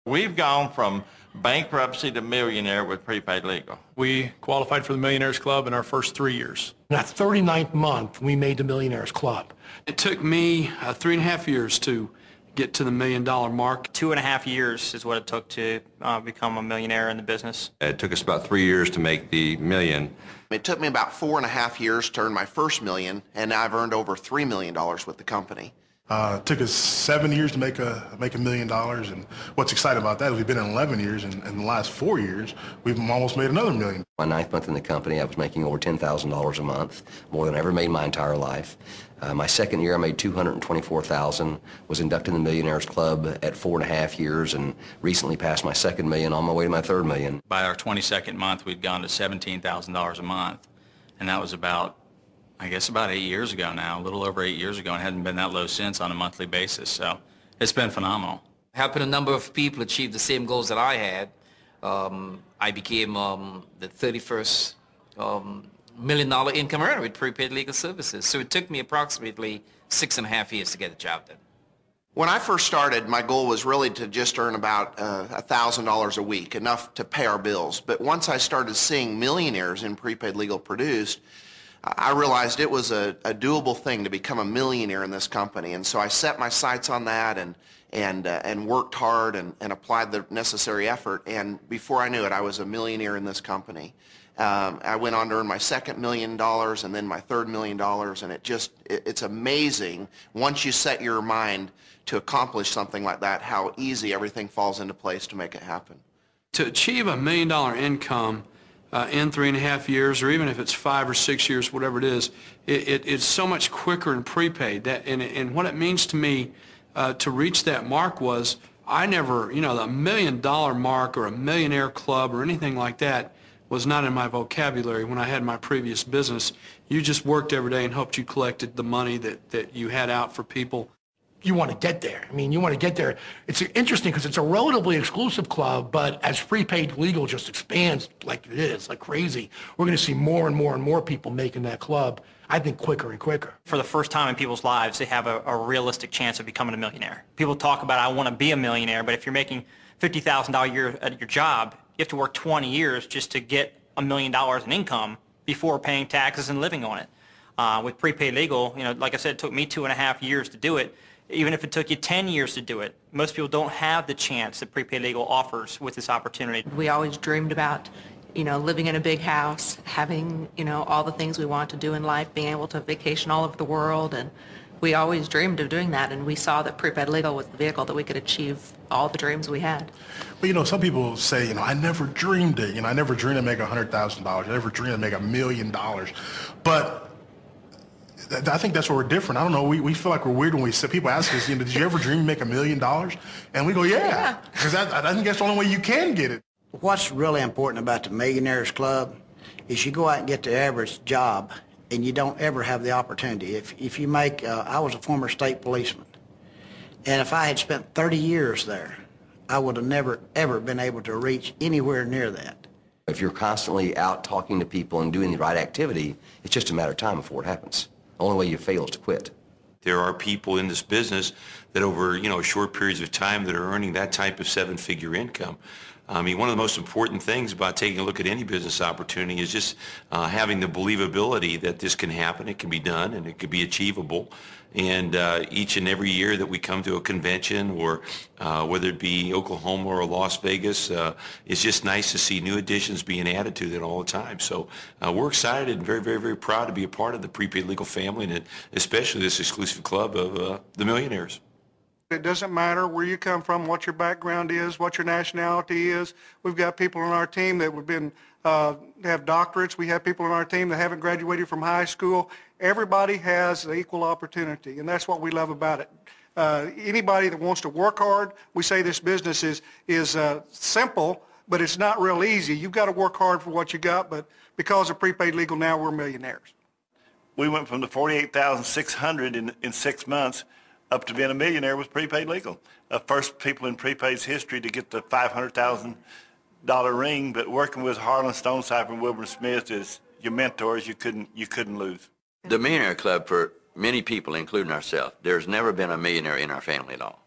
We've gone from bankruptcy to millionaire with Prepaid Legal. We qualified for the Millionaires Club in our first 3 years. In that 39th month, we made the Millionaires Club. It took me 3.5 years to get to the $1 million mark. 2.5 years is what it took to become a millionaire in the business. It took us about 3 years to make the million. It took me about 4.5 years to earn my first million, and now I've earned over $3 million with the company. It took us 7 years to make $1 million, and what's exciting about that is we've been in 11 years, and in the last 4 years, we've almost made another $1 million. My 9th month in the company, I was making over $10,000 a month, more than I ever made my entire life. My 2nd year, I made $224,000, was inducted in the Millionaires Club at 4.5 years, and recently passed my 2nd million, on my way to my 3rd million. By our 22nd month, we'd gone to $17,000 a month, and that was about 8 years ago now, a little over 8 years ago, and hadn't been that low since on a monthly basis. So it's been phenomenal. Helping a number of people achieve the same goals that I had, I became the 31st $1 million income earner with Prepaid Legal Services. So it took me approximately 6.5 years to get the job done. When I first started, my goal was really to just earn about $1,000 a week, enough to pay our bills. But once I started seeing millionaires in Prepaid Legal produced, I realized it was a doable thing to become a millionaire in this company, and so I set my sights on that and worked hard and applied the necessary effort, and before I knew it, I was a millionaire in this company. I went on to earn my 2nd $1 million and then my 3rd $1 million, and it's amazing once you set your mind to accomplish something like that, how easy everything falls into place to make it happen. To achieve $1 million income in 3.5 years, or even if it's 5 or 6 years, whatever it is, it's so much quicker in prepaid. And what it means to me to reach that mark was, I never, the $1 million mark or a millionaire club or anything like that was not in my vocabulary when I had my previous business. You just worked every day and hoped you collected the money that you had out for people. You want to get there. I mean, you want to get there. It's interesting because it's a relatively exclusive club, but as Prepaid Legal just expands like it is, like crazy, we're going to see more and more and more people making that club, I think, quicker and quicker. For the first time in people's lives, they have a realistic chance of becoming a millionaire. People talk about, I want to be a millionaire, but if you're making $50,000 a year at your job, you have to work 20 years just to get $1 million in income before paying taxes and living on it. With Prepaid Legal, like I said, it took me 2.5 years to do it. Even if it took you 10 years to do it, most people don't have the chance that Prepaid Legal offers with this opportunity. We always dreamed about, living in a big house, having, all the things we want to do in life, being able to vacation all over the world, and we always dreamed of doing that, and we saw that Prepaid Legal was the vehicle that we could achieve all the dreams we had. But some people say, I never dreamed it. I never dreamed to make $100,000. I never dreamed to make $1 million. But I think that's where we're different. I don't know. We feel like we're weird when people ask us, did you ever dream to make $1 million? And we go, yeah. Because I think that's the only way you can get it. What's really important about the Millionaires Club is you go out and get the average job, and you don't ever have the opportunity. If you make, I was a former state policeman, and if I had spent 30 years there, I would have never, ever been able to reach anywhere near that. If you're constantly out talking to people and doing the right activity, it's just a matter of time before it happens. The only way you fail is to quit. There are people in this business that over, short periods of time that are earning that type of 7-figure income. I mean, one of the most important things about taking a look at any business opportunity is just having the believability that this can happen, it can be done, and it could be achievable. And each and every year that we come to a convention, or whether it be Oklahoma or Las Vegas, it's just nice to see new additions being added to that all the time. So we're excited and very, very, very proud to be a part of the Prepaid Legal family, and especially this exclusive club of the millionaires. It doesn't matter where you come from, what your background is, what your nationality is. We've got people on our team that have doctorates. We have people on our team that haven't graduated from high school. Everybody has the equal opportunity, and that's what we love about it. Anybody that wants to work hard, we say this business is simple, but it's not real easy. You've got to work hard for what you got, but because of Prepaid Legal now, we're millionaires. We went from the $48,600 in 6 months up to being a millionaire with Prepaid Legal. First people in Prepaid's history to get the $500,000 ring, but working with Harlan Stonecipher and Wilbur Smith as your mentors, you couldn't lose. The Millionaire Club, for many people, including ourselves, there's never been a millionaire in our family at all.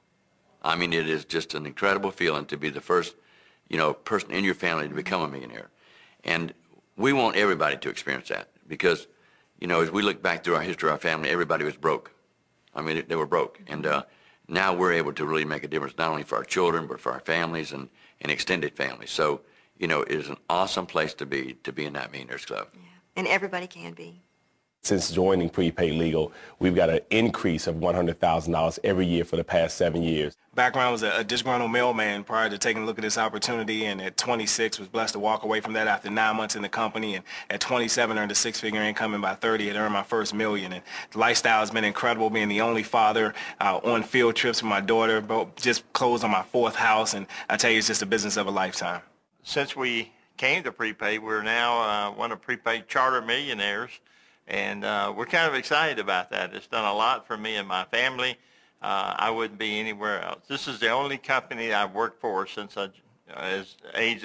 I mean, it is just an incredible feeling to be the first, person in your family to become a millionaire. And we want everybody to experience that because, as we look back through our history of our family, everybody was broke. I mean, they were broke. And now we're able to really make a difference not only for our children, but for our families and extended families. So, it is an awesome place to be in that Millionaires Club. Yeah. And everybody can be. Since joining Prepaid Legal, we've got an increase of $100,000 every year for the past 7 years. Background was a disgruntled mailman prior to taking a look at this opportunity, and at 26 was blessed to walk away from that after 9 months in the company, and at 27 earned a six-figure income, and by 30 had earned my first million. And the lifestyle has been incredible, being the only father on field trips with my daughter, just closed on my 4th house, and I tell you, it's just a business of a lifetime. Since we came to Prepaid, we're now one of Prepaid charter millionaires, and we're kind of excited about that. It's done a lot for me and my family. I wouldn't be anywhere else. This is the only company I've worked for since right age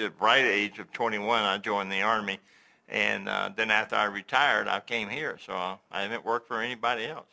of 21, I joined the Army. And then after I retired, I came here. So I haven't worked for anybody else.